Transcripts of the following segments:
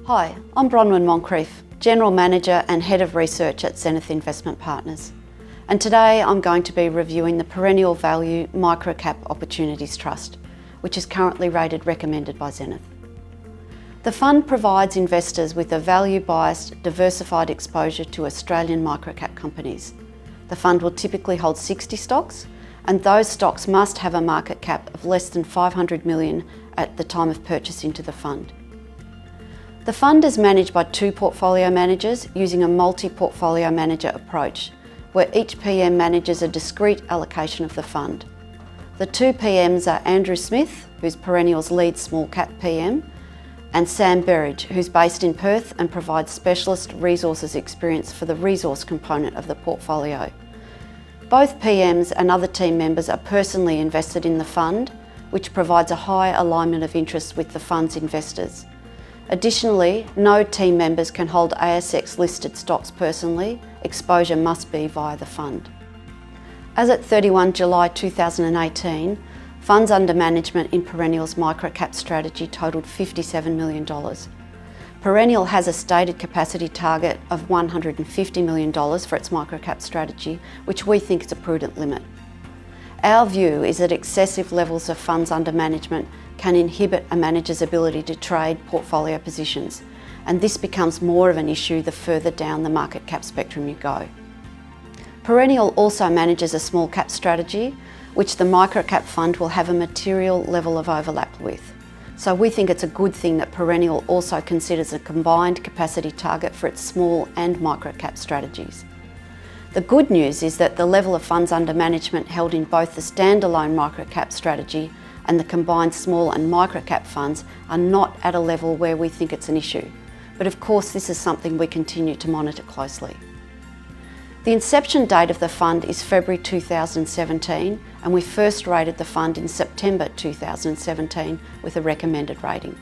Hi, I'm Bronwen Moncrieff, General Manager and Head of Research at Zenith Investment Partners. And today I'm going to be reviewing the Perennial Value Microcap Opportunities Trust, which is currently rated recommended by Zenith. The fund provides investors with a value-biased, diversified exposure to Australian microcap companies. The fund will typically hold 60 stocks, and those stocks must have a market cap of less than 500 million at the time of purchase into the fund. The fund is managed by two portfolio managers using a multi-portfolio manager approach, where each PM manages a discrete allocation of the fund. The two PMs are Andrew Smith, who's Perennial's lead small cap PM, and Sam Berridge, who's based in Perth and provides specialist resources experience for the resource component of the portfolio. Both PMs and other team members are personally invested in the fund, which provides a high alignment of interests with the fund's investors. Additionally, no team members can hold ASX listed stocks personally. Exposure must be via the fund. As at 31 July 2018, funds under management in Perennial's microcap strategy totaled $57 million. Perennial has a stated capacity target of $150 million for its microcap strategy, which we think is a prudent limit. Our view is that excessive levels of funds under management can inhibit a manager's ability to trade portfolio positions, and this becomes more of an issue the further down the market cap spectrum you go. Perennial also manages a small cap strategy, which the microcap fund will have a material level of overlap with. So we think it's a good thing that Perennial also considers a combined capacity target for its small and microcap strategies. The good news is that the level of funds under management held in both the standalone microcap strategy and the combined small and microcap funds are not at a level where we think it's an issue. But of course, this is something we continue to monitor closely. The inception date of the fund is February 2017, and we first rated the fund in September 2017 with a recommended rating.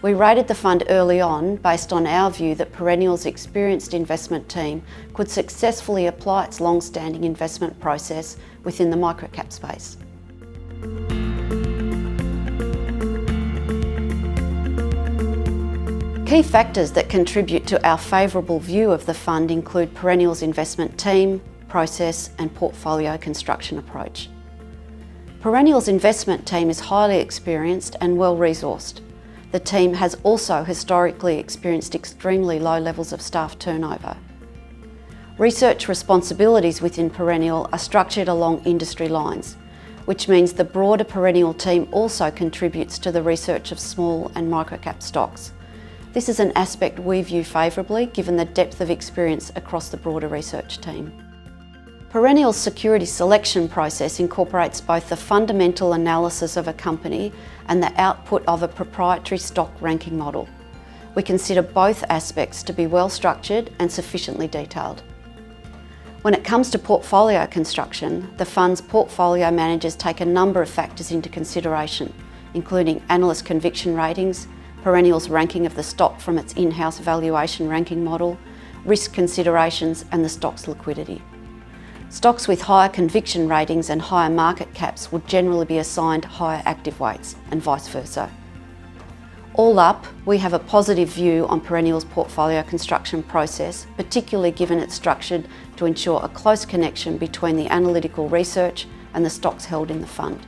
We rated the fund early on based on our view that Perennial's experienced investment team could successfully apply its long-standing investment process within the microcap space. Key factors that contribute to our favourable view of the fund include Perennial's investment team, process and portfolio construction approach. Perennial's investment team is highly experienced and well-resourced. The team has also historically experienced extremely low levels of staff turnover. Research responsibilities within Perennial are structured along industry lines, which means the broader Perennial team also contributes to the research of small and microcap stocks. This is an aspect we view favourably given the depth of experience across the broader research team. Perennial's security selection process incorporates both the fundamental analysis of a company and the output of a proprietary stock ranking model. We consider both aspects to be well structured and sufficiently detailed. When it comes to portfolio construction, the fund's portfolio managers take a number of factors into consideration, including analyst conviction ratings, Perennial's ranking of the stock from its in-house valuation ranking model, risk considerations and the stock's liquidity. Stocks with higher conviction ratings and higher market caps would generally be assigned higher active weights and vice versa. All up, we have a positive view on Perennial's portfolio construction process, particularly given it's structured to ensure a close connection between the analytical research and the stocks held in the fund.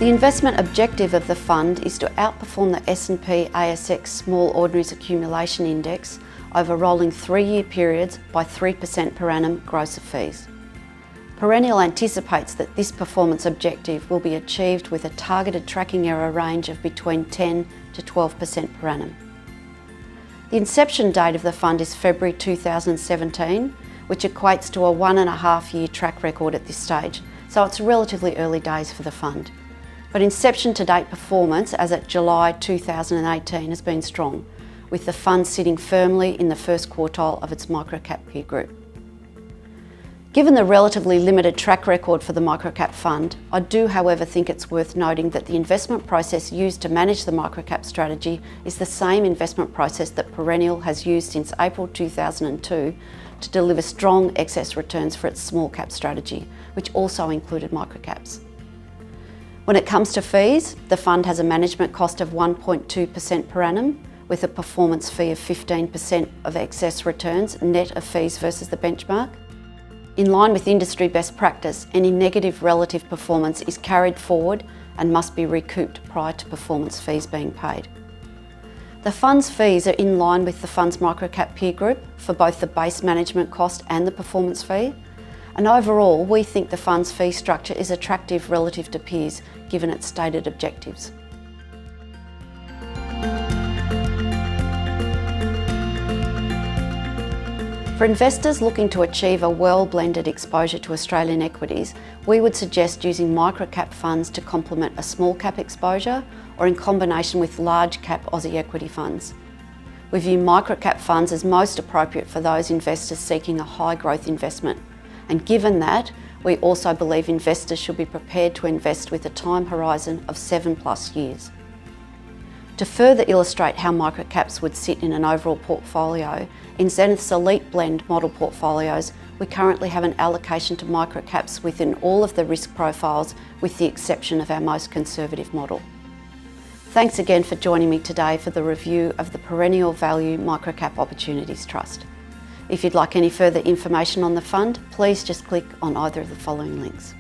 The investment objective of the fund is to outperform the S&P ASX Small Ordinaries Accumulation Index over rolling 3-year periods by 3% per annum gross of fees. Perennial anticipates that this performance objective will be achieved with a targeted tracking error range of between 10 to 12% per annum. The inception date of the fund is February 2017, which equates to a 1.5-year track record at this stage, so it's relatively early days for the fund. But inception to date performance as at July 2018 has been strong, with the fund sitting firmly in the first quartile of its microcap peer group. Given the relatively limited track record for the microcap fund, I do however think it's worth noting that the investment process used to manage the microcap strategy is the same investment process that Perennial has used since April 2002 to deliver strong excess returns for its small cap strategy, which also included microcaps. When it comes to fees, the fund has a management cost of 1.2% per annum, with a performance fee of 15% of excess returns net of fees versus the benchmark. In line with industry best practice, any negative relative performance is carried forward and must be recouped prior to performance fees being paid. The fund's fees are in line with the fund's microcap peer group for both the base management cost and the performance fee. And overall, we think the fund's fee structure is attractive relative to peers, given its stated objectives. For investors looking to achieve a well-blended exposure to Australian equities, we would suggest using microcap funds to complement a small cap exposure or in combination with large cap Aussie equity funds. We view microcap funds as most appropriate for those investors seeking a high growth investment. And given that, we also believe investors should be prepared to invest with a time horizon of 7+ years. To further illustrate how microcaps would sit in an overall portfolio, in Zenith's elite blend model portfolios, we currently have an allocation to microcaps within all of the risk profiles, with the exception of our most conservative model. Thanks again for joining me today for the review of the Perennial Value Microcap Opportunities Trust. If you'd like any further information on the fund, please just click on either of the following links.